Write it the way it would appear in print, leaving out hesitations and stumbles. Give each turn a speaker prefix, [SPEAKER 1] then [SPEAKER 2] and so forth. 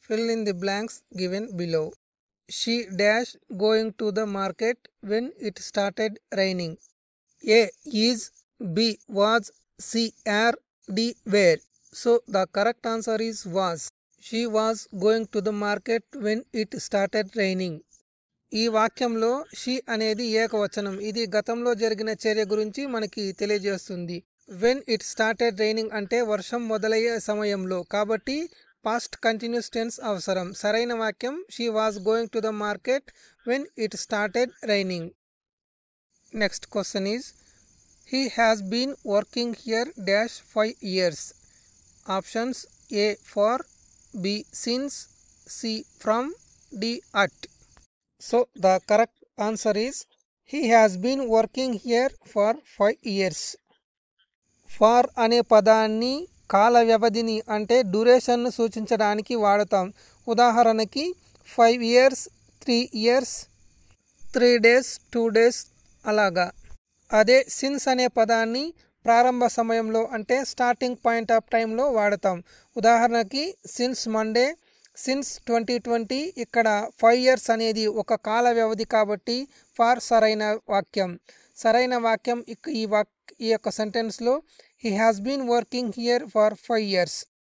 [SPEAKER 1] Fill in the blanks given below. She dash going to the market when it started raining. A is, B was, C are, D were. So the correct answer is was. She was going to the market when it started raining. ఈ వాక్యంలో she అనేది ఏకవచనం. ఇది గతంలో జరిగిన చర్య గురించి మనకి తెలియజేస్తుంది. వెన్ ఇట్ స్టార్టెడ్ రైనింగ్ అంటే వర్షం మొదలయ్యే సమయంలో. కాబట్టి పాస్ట్ కంటిన్యూస్ టెన్స్ అవసరం. సరైన వాక్యం she was going to the market when it started raining. Next question is he has been working here dash 5 years. Options A for, B since, C from, D at. So the correct answer is he has been working here for 5 years. For అనే పదాన్ని కాల వ్యవధిని అంటే డ్యూరేషన్ను సూచించడానికి వాడతాం. ఉదాహరణకి 5 years, 3 years, 3 days, 2 days అలాగా. అదే సిన్స్ అనే పదాన్ని ప్రారంభ సమయంలో అంటే స్టార్టింగ్ పాయింట్ ఆఫ్ టైంలో వాడతాం. ఉదాహరణకి సిన్స్ మండే, సిన్స్ 2020. ఇక్కడ 5 years అనేది ఒక కాల వ్యవధి కాబట్టి ఫార్ సరైన వాక్యం. సరైన వాక్యం ఈ యొక్క సెంటెన్స్లో he has been working here for 5 years.